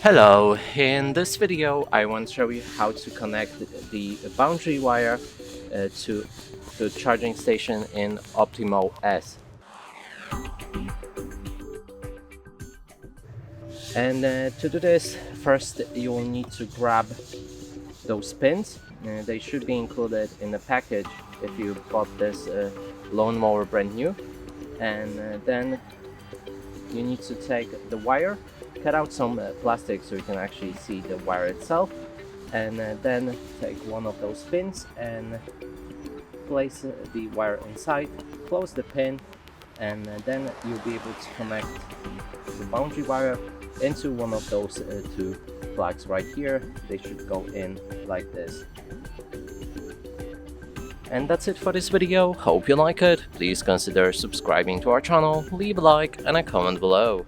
Hello, in this video I want to show you how to connect the boundary wire to the charging station in Optimow S. And to do this, first you will need to grab those pins. They should be included in the package if you bought this lawnmower brand new. And then you need to take the wire, cut out some plastic so you can actually see the wire itself, and then take one of those pins and place the wire inside, close the pin, and then you'll be able to connect the boundary wire into one of those two plugs right here. They should go in like this. And that's it for this video. Hope you like it. Please consider subscribing to our channel, leave a like and a comment below.